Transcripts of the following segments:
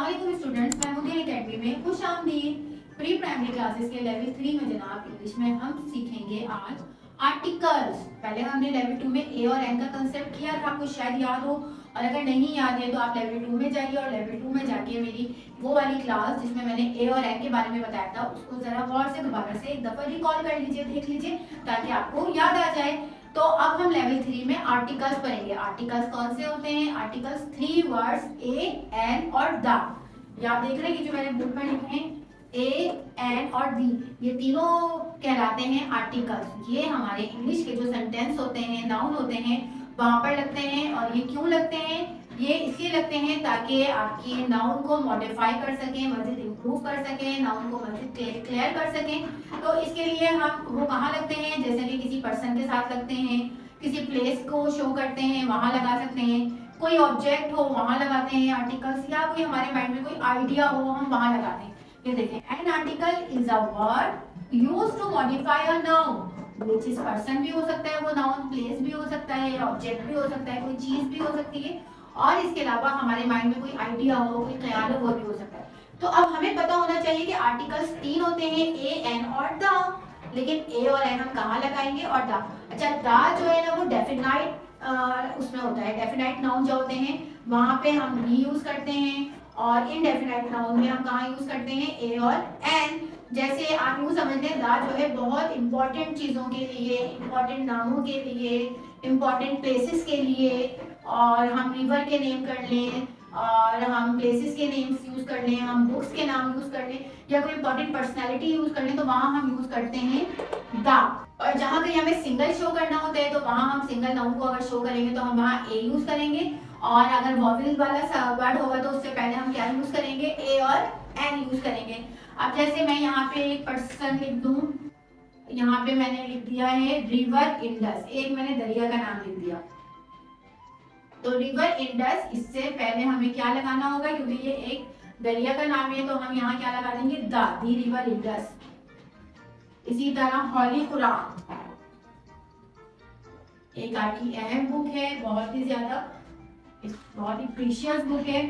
अस्सलाम स्टूडेंट्स, मैं मुदीर एकेडमी में खुशामदीद। प्री प्राइमरी क्लासेस के लेवल 3 में जनाब इंग्लिश में हम सीखेंगे आज आर्टिकल्स। पहले हमने लेवल 2 में ए और एन का कंसेप्ट किया था, आपको शायद याद हो, और अगर नहीं याद है तो आप लेवल 2 में जाइए और लेवल 2 में जाके मेरी वो वाली क्लास जिसमें मैंने ए और एन के बारे में बताया था उसको जरा गौर से दोबारा से एक दफा रिकॉल कर लीजिए, देख लीजिए ताकि आपको याद आ जाए। तो अब हम लेवल 3 में आर्टिकल्स पढ़ेंगे। आर्टिकल्स कौन से होते हैं? आर्टिकल्स 3 वर्ड्स ए, एन और द। ये आप देख रहे हैं कि जो मैंने बुक में लिखे हैं ए, एन और दी, ये तीनों कहलाते हैं आर्टिकल्स। ये हमारे इंग्लिश के जो सेंटेंस होते हैं, नाउन होते हैं, वहां पर लगते हैं। और ये क्यों लगते हैं? ये इसलिए लगते हैं ताकि आपकी नाउन को मॉडिफाई कर सकें, मजीद इम्प्रूव कर सकें, नाउन को मजीद क्लियर कर सकें। तो इसके लिए हम वो कहाँ लगते हैं? जैसे कि किसी पर्सन के साथ लगते हैं, किसी प्लेस को शो करते हैं वहां लगा सकते हैं, कोई ऑब्जेक्ट हो वहां लगाते हैं आर्टिकल्स, या कोई हमारे माइंड में कोई आइडिया हो हम वहां लगाते हैं। ये देखें, an article is a word used to modify a noun, which is person भी हो सकता है, वो नाउन प्लेस भी हो सकता है, ऑब्जेक्ट भी हो सकता है, कोई चीज भी हो सकती है, और इसके अलावा हमारे माइंड में कोई आइडिया हो, कोई ख्याल हो, वो भी हो सकता है। तो अब हमें पता होना चाहिए कि आर्टिकल्स 3 होते हैं, ए, एन और द। लेकिन ए और एन हम कहाँ लगाएंगे? और द। अच्छा, द जो है ना वो डेफिनाइट उसमें होता है। डेफिनाइट नाउन जो होते हैं वहां पे हम भी यूज करते हैं, और इनडेफिनाइट नाउन में हम कहाँ यूज करते हैं? ए और एन। जैसे आप यूँ समझ लें, द जो है बहुत इंपॉर्टेंट चीजों के लिए, इंपॉर्टेंट नामों के लिए, इंपॉर्टेंट प्लेसेस के लिए, और हम रिवर के नेम कर लें, और हम प्लेसेस के नेम्स यूज कर लें, हम बुक्स के नाम यूज कर लें, या कोई इंपॉर्टेंट पर्सनालिटी यूज कर लें, तो वहां हम यूज करते हैं द। और जहां कहीं हमें सिंगल शो करना होता है तो वहां हम सिंगल नाउन को अगर शो करेंगे तो हम वहां ए यूज करेंगे, और अगर वॉवेल वाला वर्ड होगा तो उससे पहले हम क्या यूज करेंगे? ए और एन यूज करेंगे। अब जैसे मैं यहाँ पे एक पर्सन लिख दूं, यहाँ पे मैंने लिख दिया है रिवर इंडस, एक मैंने दरिया का नाम लिख दिया, तो रिवर इंडस, इससे पहले हमें क्या लगाना होगा? क्योंकि ये एक दरिया का नाम है तो हम यहाँ क्या लगा देंगे? The river Indus. इसी तरह होली कुरान एक आपकी अहम बुक है, बहुत ही ज्यादा, बहुत ही प्रीशियस बुक है,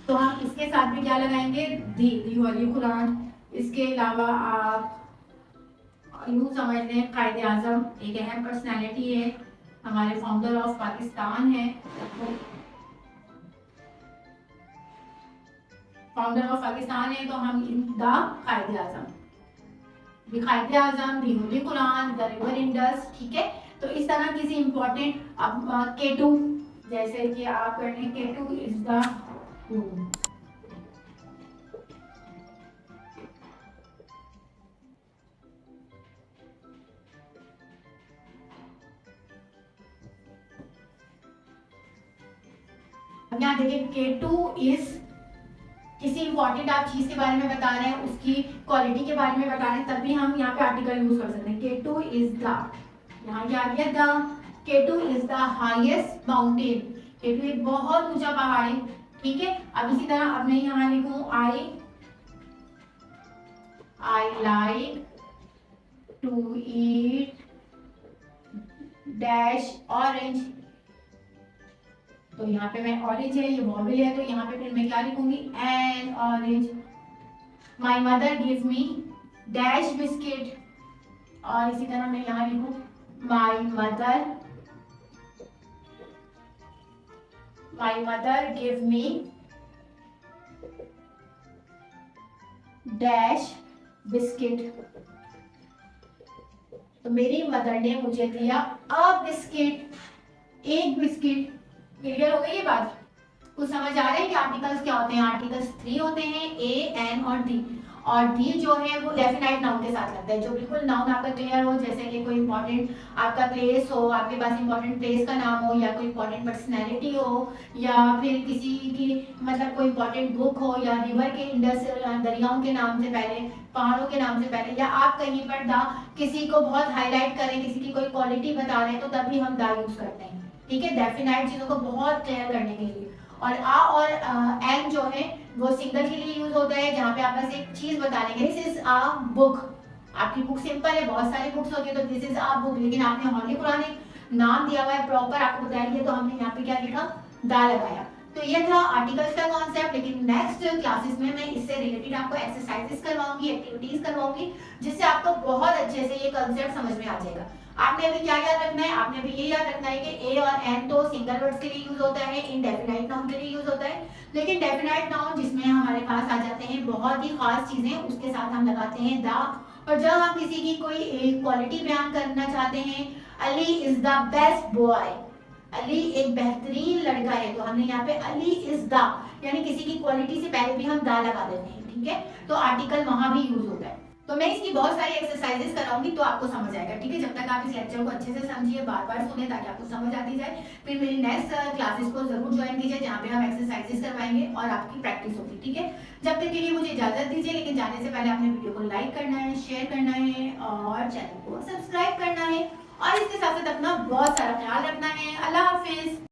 तो हम इसके साथ भी क्या लगाएंगे? दी होली कुरान। इसके अलावा आप यूं समझ लें, कायदे आजम एक अहम पर्सनैलिटी है, हमारे फाउंडर ऑफ पाकिस्तान है, फाउंडर ऑफ पाकिस्तान है, तो हम the Quaid Azam, Quaid Azam, the holy Quran, the river Indus, ठीक है। तो इस तरह किसी इंपॉर्टेंट, अब केटू, जैसे कि आप कर लें केटू इज द यहाँ देखिए, केटू इज किसी इंपॉर्टेंट आप चीज के बारे में बता रहे हैं, उसकी क्वालिटी के बारे में बता रहे हैं, तब भी हम यहाँ पे आर्टिकल यूज कर सकते हैं। केटू इज द, यहाँ क्या आ गया? The. K two is the highest mountain, K two एक बहुत ऊंचा पहाड़ है, ठीक है। अब इसी तरह अब मैं यहाँ लिखूं I like to eat dash orange, तो यहाँ पे मैं ऑरेंज है, ये वॉवेल है, तो यहाँ पे फिर मैं क्या लिखूंगी? N orange. My mother give me dash biscuit, और इसी तरह मैं यहाँ लिखूं my mother give me dash biscuit, तो मेरी मदर ने मुझे दिया अ बिस्किट, एक बिस्किट। क्लियर हो गई ये बात? कुछ समझ आ रहा है कि आर्टिकल्स क्या होते हैं? आर्टिकल्स 3 होते हैं, ए, एन और दी। और दी जो है वो डेफिनाइट नाउन के साथ लगता है, जो बिल्कुल नाउन आपका क्लियर हो, जैसे कि कोई इंपॉर्टेंट आपका प्लेस हो, आपके पास इंपॉर्टेंट प्लेस का नाम हो, या कोई इंपॉर्टेंट पर्सनैलिटी हो, या फिर किसी की मतलब कोई इंपॉर्टेंट बुक हो, या रिवर के इंडस दरियाओं के नाम से पहले, पहाड़ों के नाम से पहले, या आप कहीं पर द किसी को बहुत हाईलाइट करें, किसी की कोई क्वालिटी बता रहे हैं, तो तभी हम द यूज करते हैं, ठीक है, डेफिनाइट चीजों को बहुत क्लियर करने के लिए। और आ और एन जो है वो सिंगल के लिए यूज होता है, जहाँ पे आप बस एक चीज बता देंगे, दिस इज अ बुक। आपकी बुक सिंपल है, बहुत सारी बुक्स होती है, तो दिस इज अ बुक, लेकिन आपने होली कुरान एक नाम दिया हुआ है प्रॉपर, आपको बताया गया, तो हमने यहाँ पे क्या लिखा? दा लगाया। तो ये था आर्टिकल्स का कॉन्सेप्ट, लेकिन नेक्स्ट क्लासेस में मैं इससे रिलेटेड आपको एक्सरसाइजेस करवाऊंगी, एक्टिविटीज करवाऊंगी, जिससे आपको बहुत अच्छे से ये कॉन्सेप्ट समझ में आ जाएगा। आपने अभी क्या याद रखना है, आपने अभी ये याद रखना है कि ए और एन तो सिंगल वर्ड्स के लिए यूज होता है, इनडेफिनाइट नाउन के लिए यूज होता है, लेकिन डेफिनाइट नाउन जिसमें हमारे पास आ जाते हैं बहुत ही खास चीजें, उसके साथ हम लगाते हैं द। और जब हम किसी की कोई क्वालिटी बयान करना चाहते हैं, Ali is the best boy, Ali एक बेहतरीन लड़का है, तो हमने यहाँ पे अली इज द, यानी किसी की क्वालिटी से पहले भी हम द लगा देते हैं, ठीक है, तो आर्टिकल वहां भी यूज होता है। तो मैं इसकी बहुत सारी एक्सरसाइजेस कराऊंगी तो आपको समझ आएगा, ठीक है। जब तक आप इस लेक्चर को अच्छे से समझिए, बार बार सुने, ताकि आपको समझ आती जाए, फिर मेरी नेक्स्ट क्लासेस को जरूर ज्वाइन कीजिए, जहाँ पे हम एक्सरसाइजेस करवाएंगे और आपकी प्रैक्टिस होगी, ठीक है। जब तक के लिए मुझे इजाजत दीजिए, लेकिन जाने से पहले आपने वीडियो को लाइक करना है, शेयर करना है और चैनल को सब्सक्राइब करना है, और इसके साथ साथ अपना बहुत सारा ख्याल रखना है। अल्लाह हाफिज।